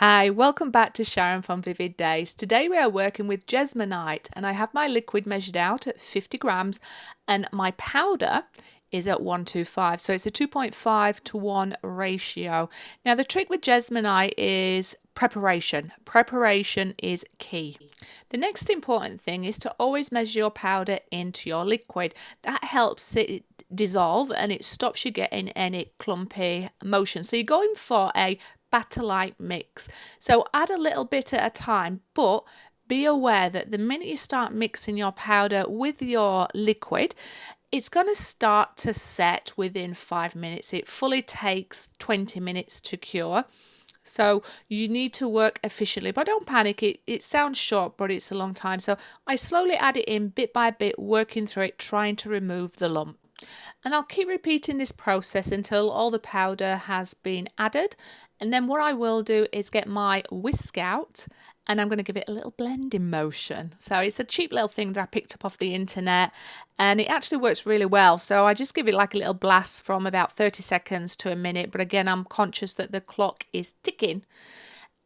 Hi, welcome back to Sharon from Vivid Days. Today we are working with Jesmonite and I have my liquid measured out at 50 grams and my powder is at 125. So it's a 2.5 to 1 ratio. Now the trick with Jesmonite is preparation. Preparation is key. The next important thing is to always measure your powder into your liquid. That helps it dissolve and it stops you getting any clumpy motion. So you're going for a batter-like mix. So add a little bit at a time, but be aware that the minute you start mixing your powder with your liquid, it's going to start to set within 5 minutes. It fully takes 20 minutes to cure. So you need to work efficiently, but don't panic. It sounds short, but it's a long time. So I slowly add it in bit by bit, working through it, trying to remove the lump. And I'll keep repeating this process until all the powder has been added. And then what I will do is get my whisk out and I'm going to give it a little blending motion. So it's a cheap little thing that I picked up off the internet and it actually works really well. So I just give it like a little blast from about 30 seconds to a minute. But again, I'm conscious that the clock is ticking.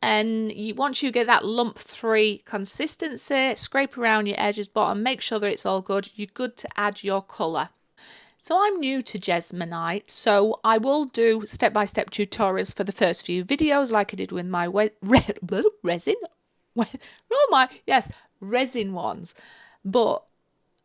And once you get that lump 3 consistency, scrape around your edges, bottom, make sure that it's all good. You're good to add your colour. So I'm new to Jesmonite, so I will do step-by-step tutorials for the first few videos like I did with my resin ones. But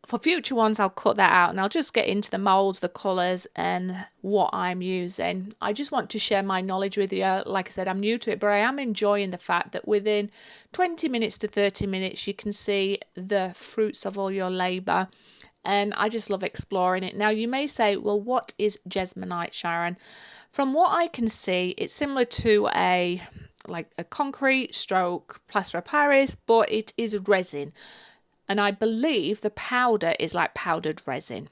for future ones, I'll cut that out and I'll just get into the molds, the colours and what I'm using. I just want to share my knowledge with you. Like I said, I'm new to it, but I am enjoying the fact that within 20 minutes to 30 minutes, you can see the fruits of all your labour. And I just love exploring it. Now, you may say, well, what is Jesmonite, Sharon? From what I can see, it's similar to a concrete stroke plaster of Paris, but it is resin. And I believe the powder is like powdered resin.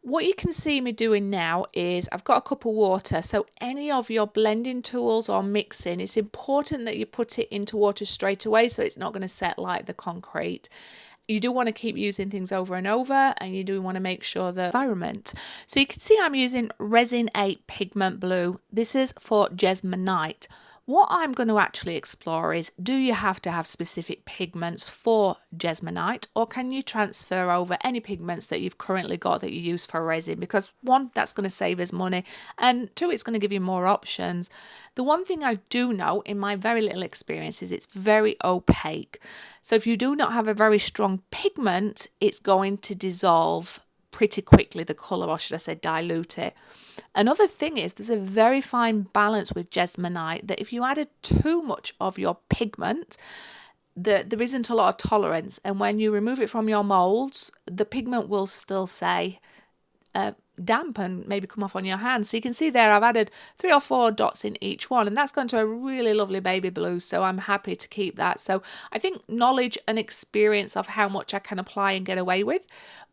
What you can see me doing now is I've got a cup of water. So any of your blending tools or mixing, it's important that you put it into water straight away so it's not going to set like the concrete. You do want to keep using things over and over and you do want to make sure the environment. So you can see I'm using Resin 8 Pigment Blue. This is for Jesmonite. What I'm going to actually explore is, do you have to have specific pigments for Jesmonite or can you transfer over any pigments that you've currently got that you use for resin? Because one, that's going to save us money and two, it's going to give you more options. The one thing I do know in my very little experience is it's very opaque. So if you do not have a very strong pigment, it's going to dissolve pretty quickly, the colour, or should I say dilute it. Another thing is there's a very fine balance with Jesmonite that if you added too much of your pigment, there isn't a lot of tolerance, and when you remove it from your moulds, the pigment will still say damp and maybe come off on your hands. So you can see there I've added 3 or 4 dots in each one and that's gone to a really lovely baby blue, so I'm happy to keep that. So I think knowledge and experience of how much I can apply and get away with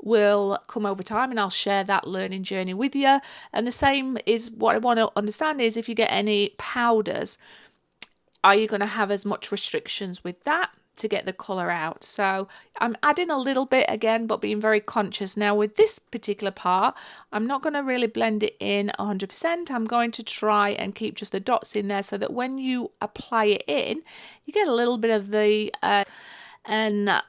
will come over time and I'll share that learning journey with you. And the same is what I want to understand is if you get any powders, are you going to have as much restrictions with that to get the colour out? So I'm adding a little bit again, but being very conscious. Now with this particular part, I'm not going to really blend it in 100%. I'm going to try and keep just the dots in there so that when you apply it in, you get a little bit of the, and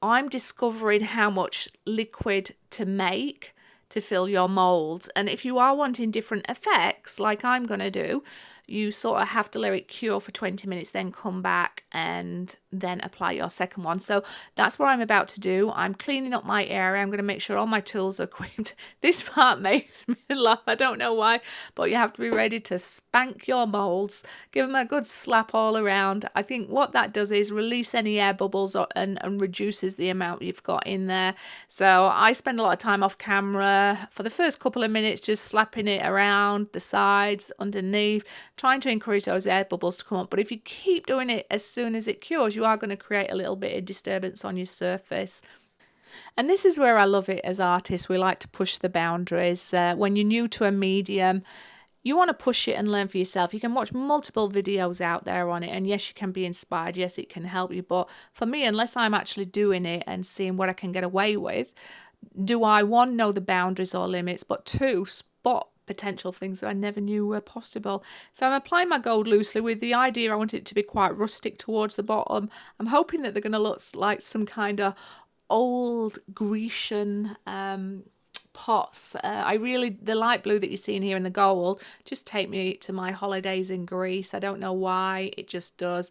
I'm discovering how much liquid to make to fill your molds. And if you are wanting different effects like I'm going to do, you sort of have to let it cure for 20 minutes, then come back and then apply your second one. So that's what I'm about to do. I'm cleaning up my area. I'm going to make sure all my tools are equipped. This part makes me laugh. I don't know why, but you have to be ready to spank your molds, give them a good slap all around. I think what that does is release any air bubbles and reduces the amount you've got in there. So I spend a lot of time off camera for the first couple of minutes just slapping it around the sides, underneath, trying to encourage those air bubbles to come up. But if you keep doing it as soon as it cures, you are going to create a little bit of disturbance on your surface. And this is where I love it as artists. We like to push the boundaries. When you're new to a medium, you want to push it and learn for yourself. You can watch multiple videos out there on it, and yes, you can be inspired. Yes, it can help you. But for me, unless I'm actually doing it and seeing what I can get away with, do I, one, know the boundaries or limits, but two, spot potential things that I never knew were possible. So I'm applying my gold loosely with the idea I want it to be quite rustic towards the bottom. I'm hoping that they're going to look like some kind of old Grecian pots. The light blue that you're seeing here in the gold just take me to my holidays in Greece. I don't know why, it just does.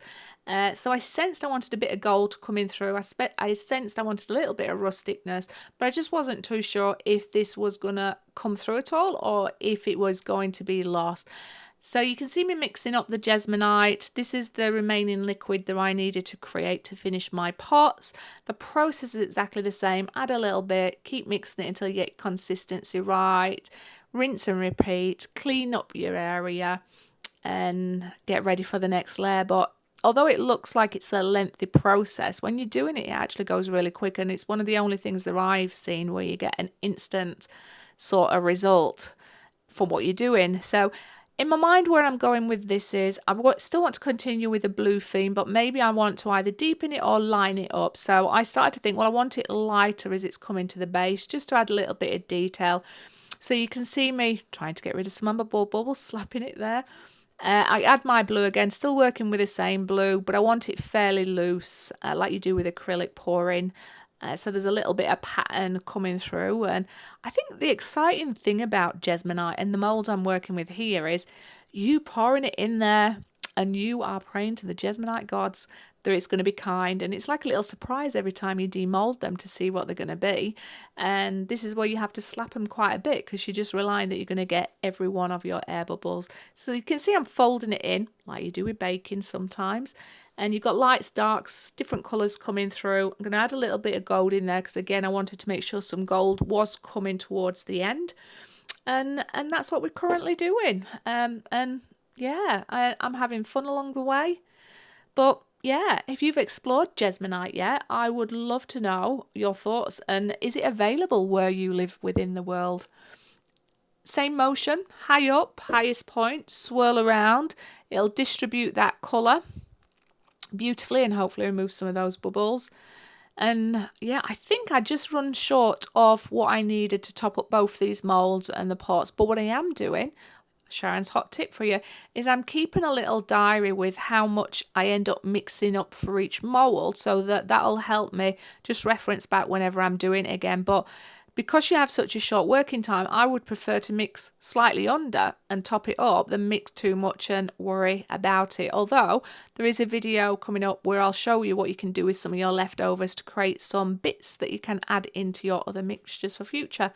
So I sensed I wanted a bit of gold coming through. I sensed I wanted a little bit of rusticness, but I just wasn't too sure if this was gonna come through at all or if it was going to be lost. So you can see me mixing up the Jesmonite. This is the remaining liquid that I needed to create to finish my pots. The process is exactly the same. Add a little bit, keep mixing it until you get consistency right. Rinse and repeat, clean up your area and get ready for the next layer. But although it looks like it's a lengthy process, when you're doing it, it actually goes really quick. And it's one of the only things that I've seen where you get an instant sort of result for what you're doing. So in my mind, where I'm going with this is I still want to continue with the blue theme, but maybe I want to either deepen it or line it up. So I started to think, well, I want it lighter as it's coming to the base, just to add a little bit of detail. So you can see me trying to get rid of some amber bubbles, slapping it there. I add my blue again, still working with the same blue, but I want it fairly loose, like you do with acrylic pouring. So there's a little bit of pattern coming through. And I think the exciting thing about Jesmonite and the molds I'm working with here is you pouring it in there and you are praying to the Jesmonite gods that it's going to be kind. And it's like a little surprise every time you demold them to see what they're going to be. And this is where you have to slap them quite a bit because you're just relying that you're going to get every one of your air bubbles. So you can see I'm folding it in like you do with baking sometimes. And you've got lights, darks, different colours coming through. I'm going to add a little bit of gold in there because, again, I wanted to make sure some gold was coming towards the end. And that's what we're currently doing. And yeah, I'm having fun along the way. But yeah, if you've explored Jesmonite yet, I would love to know your thoughts. And is it available where you live within the world? Same motion, high up, highest point, swirl around. It'll distribute that colour beautifully and hopefully remove some of those bubbles. And yeah, I think I just run short of what I needed to top up both these molds and the pots. But what I am doing, Sharon's hot tip for you, is I'm keeping a little diary with how much I end up mixing up for each mold, so that'll help me just reference back whenever I'm doing it again. But because you have such a short working time, I would prefer to mix slightly under and top it up than mix too much and worry about it. Although there is a video coming up where I'll show you what you can do with some of your leftovers to create some bits that you can add into your other mixtures for future.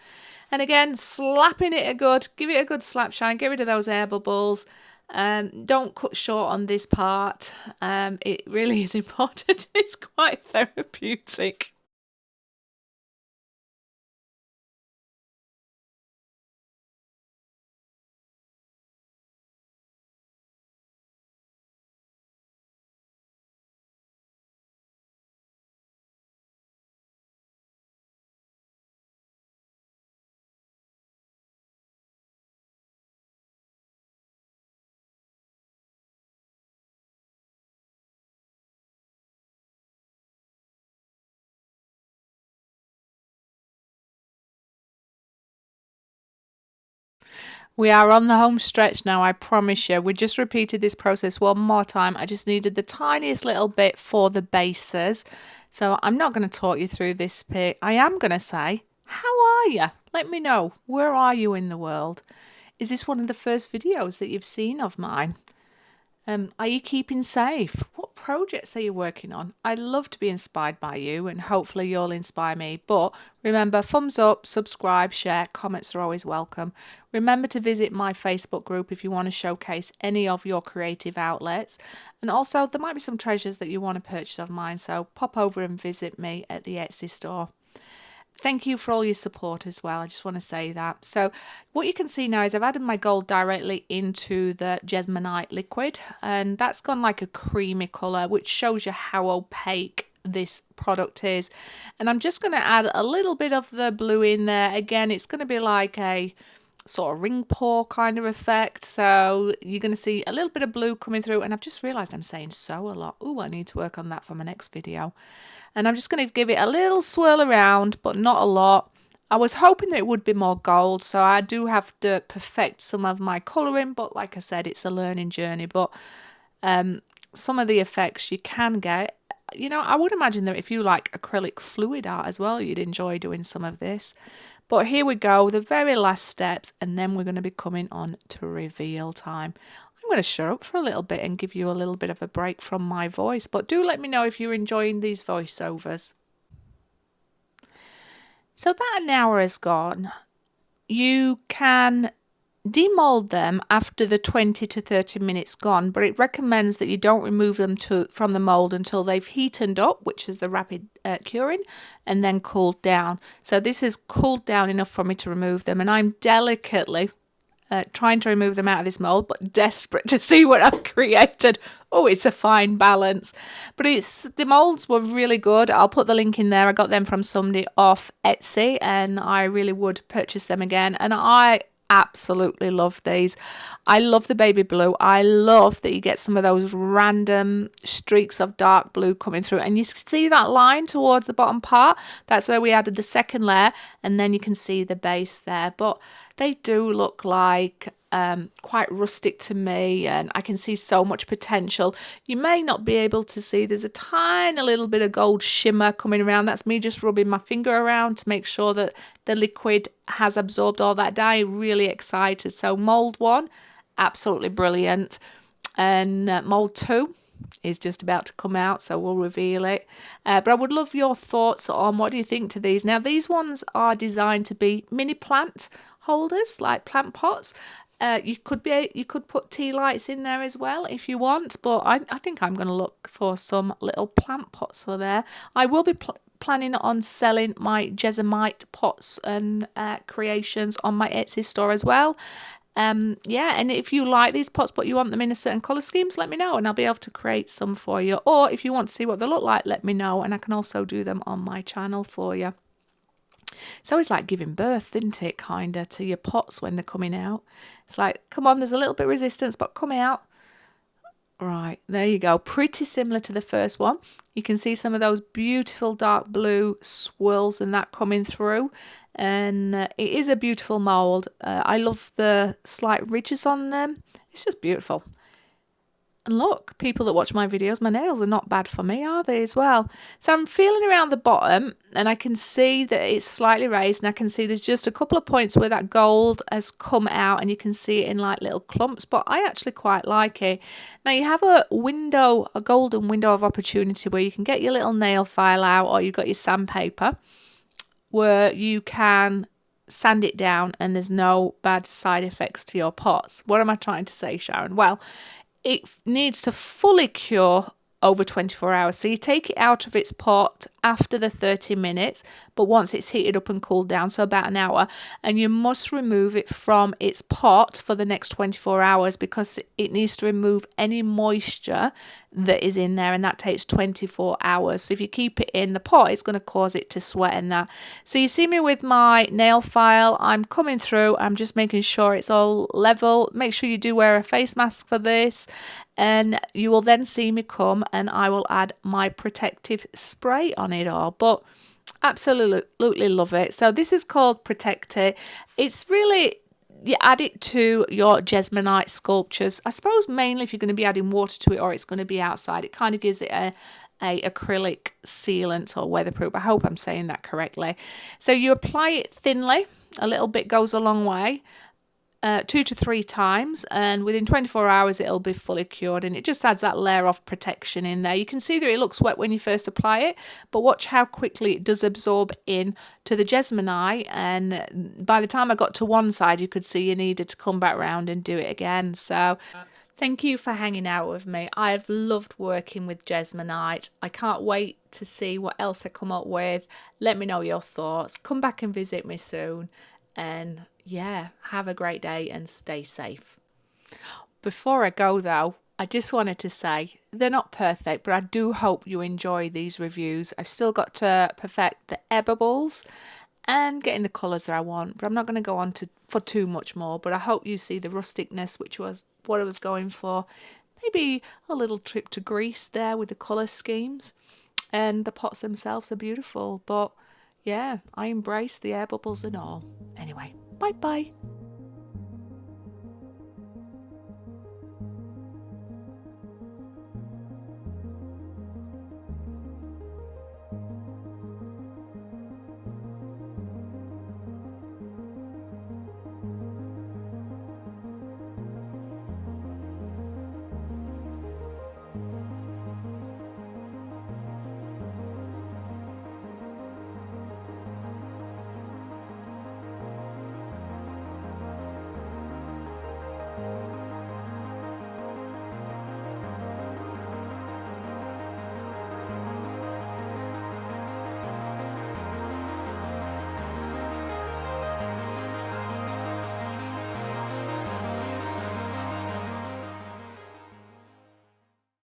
And again, slapping it give it a good slap shine, get rid of those air bubbles. Don't cut short on this part. It really is important. It's quite therapeutic. We are on the home stretch now, I promise you. We just repeated this process one more time. I just needed the tiniest little bit for the bases. So I'm not going to talk you through this bit. I am going to say, how are you? Let me know. Where are you in the world? Is this one of the first videos that you've seen of mine? Are you keeping safe? What projects are you working on? I'd love to be inspired by you and hopefully you'll inspire me. But remember, thumbs up, subscribe, share, comments are always welcome. Remember to visit my Facebook group if you want to showcase any of your creative outlets. And also, there might be some treasures that you want to purchase of mine, so pop over and visit me at the Etsy store. Thank you for all your support as well. I just want to say that. So what you can see now is I've added my gold directly into the Jesmonite liquid, and that's gone like a creamy colour, which shows you how opaque this product is. And I'm just going to add a little bit of the blue in there. Again, it's going to be like a sort of ring pour kind of effect. So you're going to see a little bit of blue coming through, and I've just realised I'm saying so a lot. Oh, I need to work on that for my next video. And I'm just going to give it a little swirl around, but not a lot. I was hoping that it would be more gold, so I do have to perfect some of my colouring, but like I said, it's a learning journey. But some of the effects you can get, you know, I would imagine that if you like acrylic fluid art as well, you'd enjoy doing some of this. But here we go, the very last steps, and then we're going to be coming on to reveal time. I'm going to shut up for a little bit and give you a little bit of a break from my voice, but do let me know if you're enjoying these voiceovers. So about an hour has gone. You can demold them after the 20 to 30 minutes gone, but it recommends that you don't remove them from the mold until they've heated up, which is the rapid curing, and then cooled down. So this is cooled down enough for me to remove them, and I'm delicately trying to remove them out of this mold, but desperate to see what I've created. Oh, it's a fine balance. But the molds were really good. I'll put the link in there. I got them from somebody off Etsy, and I really would purchase them again. And I absolutely love these. I love the baby blue. I love that you get some of those random streaks of dark blue coming through, and you see that line towards the bottom part. That's where we added the second layer, and then you can see the base there. But they do look like quite rustic to me, and I can see so much potential. You may not be able to see, there's a tiny little bit of gold shimmer coming around. That's me just rubbing my finger around to make sure that the liquid has absorbed all that dye. Really excited. So mold 1, absolutely brilliant, and mold 2 is just about to come out, so we'll reveal it. But I would love your thoughts on what do you think to these. Now these ones are designed to be mini plant holders, like plant pots. You could put tea lights in there as well if you want, but I think I'm going to look for some little plant pots for there. I will be planning on selling my Jesmonite pots and creations on my Etsy store as well. Yeah, and if you like these pots but you want them in a certain colour schemes, let me know and I'll be able to create some for you. Or if you want to see what they look like, let me know and I can also do them on my channel for you. It's always like giving birth, isn't it, kinda, to your pots when they're coming out. It's like, come on, there's a little bit of resistance, but come out. Right, there you go. Pretty similar to the first one. You can see some of those beautiful dark blue swirls and that coming through. And it is a beautiful mould. I love the slight ridges on them. It's just beautiful. And look, people that watch my videos, my nails are not bad for me, are they, as well? So I'm feeling around the bottom and I can see that it's slightly raised and I can see there's just a couple of points where that gold has come out and you can see it in like little clumps, but I actually quite like it. Now you have a golden window of opportunity where you can get your little nail file out or you've got your sandpaper where you can sand it down and there's no bad side effects to your pots. What am I trying to say, Sharon? Well, it needs to fully cure over 24 hours. So you take it out of its pot after the 30 minutes, but once it's heated up and cooled down, so about an hour, and you must remove it from its pot for the next 24 hours because it needs to remove any moisture that is in there, and that takes 24 hours. So if you keep it in the pot, it's going to cause it to sweat and that. So you see me with my nail file, I'm coming through, I'm just making sure it's all level. Make sure you do wear a face mask for this, and you will then see me come and I will add my protective spray on it all. But absolutely love it. So this is called Protect It. It's really, you add it to your Jesmonite sculptures. I suppose mainly if you're going to be adding water to it or it's going to be outside, it kind of gives it a acrylic sealant or weatherproof. I hope I'm saying that correctly. So you apply it thinly. A little bit goes a long way. 2 to 3 times, and within 24 hours it'll be fully cured, and it just adds that layer of protection in there. You can see that it looks wet when you first apply it, but watch how quickly it does absorb in to the Jesmonite, and by the time I got to one side you could see you needed to come back round and do it again. So thank you for hanging out with me. I've loved working with Jesmonite. I can't wait to see what else I come up with. Let me know your thoughts. Come back and visit me soon, and yeah, have a great day and stay safe. Before I go though, I just wanted to say they're not perfect, but I do hope you enjoy these reviews. I've still got to perfect the edibles and getting the colours that I want, but I'm not going to go on for too much more. But I hope you see the rusticness, which was what I was going for. Maybe a little trip to Greece there with the colour schemes, and the pots themselves are beautiful. But Yeah, I embrace the air bubbles and all. Anyway, bye bye.